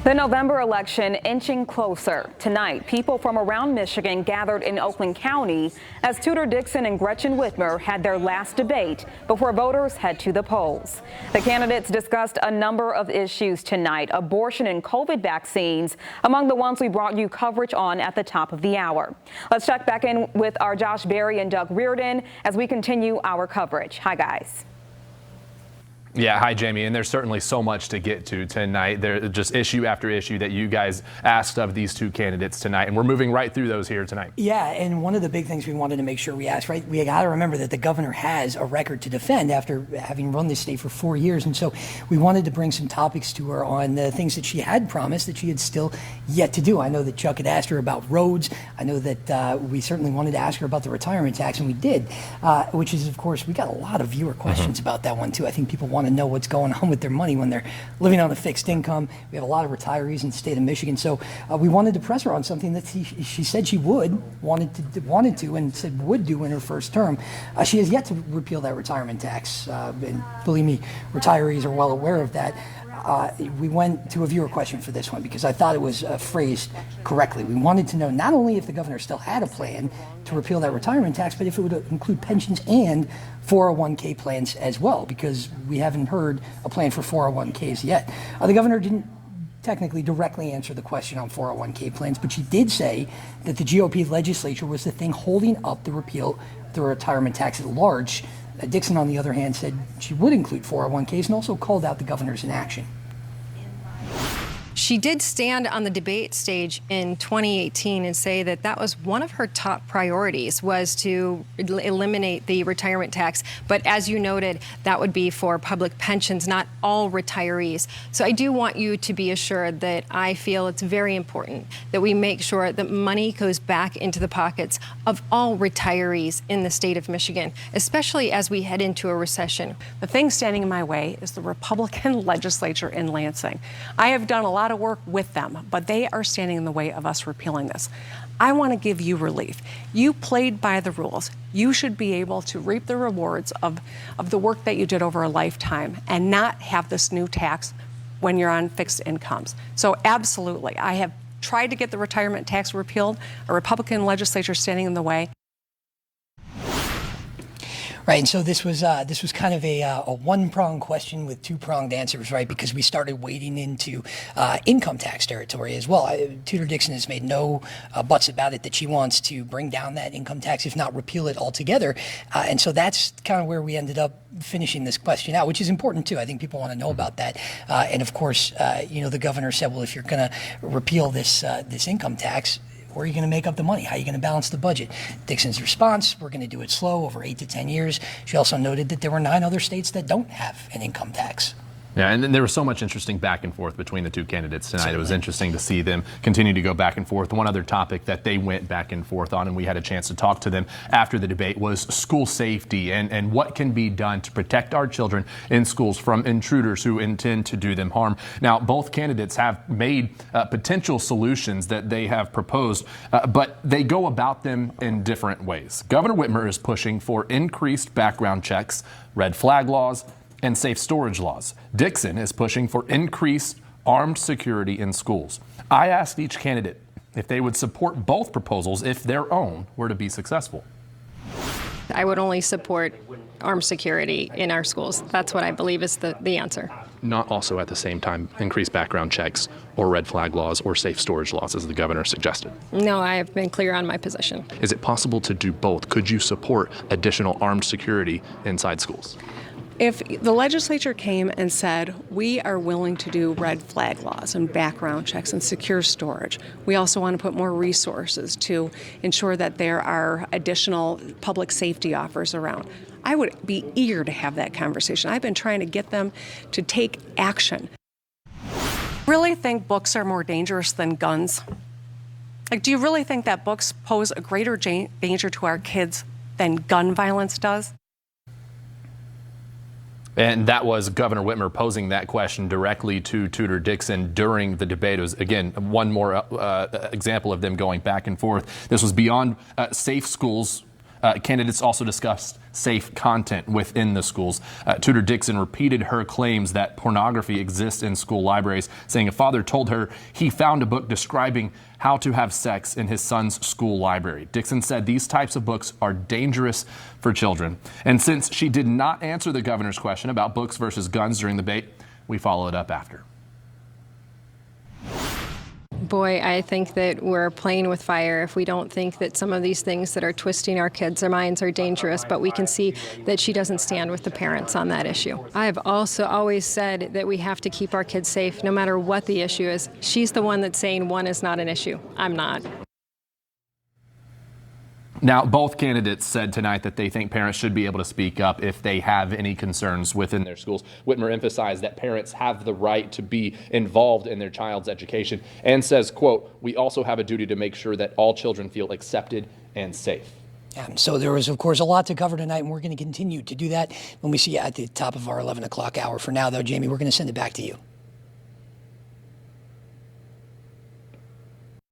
The November election inching closer. Tonight, people from around Michigan gathered in Oakland County as Tudor Dixon and Gretchen Whitmer had their last debate before voters head to the polls. The candidates discussed a number of issues tonight, abortion and COVID vaccines, among the ones we brought you coverage on at the top of the hour. Let's check back in with our Josh Berry and Doug Reardon as we continue our coverage. Hi, guys. Yeah, hi, Jamie. And there's certainly so much to get to tonight. There's just issue after issue that you guys asked of these two candidates tonight. And we're moving right through those here tonight. Yeah, and one of the big things we wanted to make sure we asked, right? We got to remember that the governor has a record to defend after having run this state for 4 years. And so we wanted to bring some topics to her on the things that she had promised that she had still yet to do. I know that Chuck had asked her about roads. I know that we certainly wanted to ask her about the retirement tax, and we did, which is, of course, we got a lot of viewer questions about that one, too. I think people want to know what's going on with their money when they're living on a fixed income. We have a lot of retirees in the state of Michigan. So we wanted to press her on something that she said she wanted to, and said would do in her first term. She has yet to repeal that retirement tax. And believe me, retirees are well aware of that. We went to a viewer question for this one because I thought it was phrased correctly. We wanted to know not only if the governor still had a plan to repeal that retirement tax, but if it would include pensions and 401k plans as well, because we haven't heard a plan for 401ks yet. The governor didn't technically directly answer the question on 401k plans, but she did say that the GOP legislature was the thing holding up the repeal of the retirement tax at large. Dixon, on the other hand, said she would include 401ks and also called out the governor's inaction. She did stand on the debate stage in 2018 and say that that was one of her top priorities, was to eliminate the retirement tax. But as you noted, that would be for public pensions, not all retirees. So I do want you to be assured that I feel it's very important that we make sure that money goes back into the pockets of all retirees in the state of Michigan, especially as we head into a recession. The thing standing in my way is the Republican legislature in Lansing. I have done a lot of work with them, but they are standing in the way of us repealing this. I want to give you relief. You played by the rules. You should be able to reap the rewards of the work that you did over a lifetime and not have this new tax when you're on fixed incomes. So absolutely, I have tried to get the retirement tax repealed, a Republican legislature standing in the way. Right, and so this was kind of a one-pronged question with two-pronged answers, right? Because we started wading into income tax territory as well. Tudor Dixon has made no buts about it that she wants to bring down that income tax, if not repeal it altogether. And so that's kind of where we ended up finishing this question out, which is important too. I think people want to know about that. And of course, the governor said, well, if you're going to repeal this income tax, where are you going to make up the money? How are you going to balance the budget? Dixon's response, we're going to do it slow over 8 to 10 years. She also noted that there were 9 other states that don't have an income tax. Yeah, and then there was so much interesting back and forth between the two candidates tonight. Certainly. It was interesting to see them continue to go back and forth. One other topic that they went back and forth on, and we had a chance to talk to them after the debate, was school safety and what can be done to protect our children in schools from intruders who intend to do them harm. Now, both candidates have made potential solutions that they have proposed, but they go about them in different ways. Governor Whitmer is pushing for increased background checks, red flag laws, and safe storage laws. Dixon is pushing for increased armed security in schools. I asked each candidate if they would support both proposals if their own were to be successful. I would only support armed security in our schools. That's what I believe is the answer. Not also at the same time increase background checks or red flag laws or safe storage laws as the governor suggested? No, I have been clear on my position. Is it possible to do both? Could you support additional armed security inside schools? If the legislature came and said, we are willing to do red flag laws and background checks and secure storage, we also want to put more resources to ensure that there are additional public safety offers around, I would be eager to have that conversation. I've been trying to get them to take action. Really think books are more dangerous than guns? Like, do you really think that books pose a greater danger to our kids than gun violence does? And that was Governor Whitmer posing that question directly to Tudor Dixon during the debate. It was, again, one more example of them going back and forth. This was beyond safe schools Candidates also discussed safe content within the schools. Tudor Dixon repeated her claims that pornography exists in school libraries, saying a father told her he found a book describing how to have sex in his son's school library. Dixon said these types of books are dangerous for children. And since she did not answer the governor's question about books versus guns during the debate, we follow it up after. Boy, I think that we're playing with fire if we don't think that some of these things that are twisting our kids' minds are dangerous, but we can see that she doesn't stand with the parents on that issue. I've also always said that we have to keep our kids safe no matter what the issue is. She's the one that's saying one is not an issue. I'm not. Now, both candidates said tonight that they think parents should be able to speak up if they have any concerns within their schools. Whitmer emphasized that parents have the right to be involved in their child's education and says, quote, "We also have a duty to make sure that all children feel accepted and safe." So there was, of course, a lot to cover tonight, and we're going to continue to do that when we see you at the top of our 11 o'clock hour. For now, though, Jamie, we're going to send it back to you.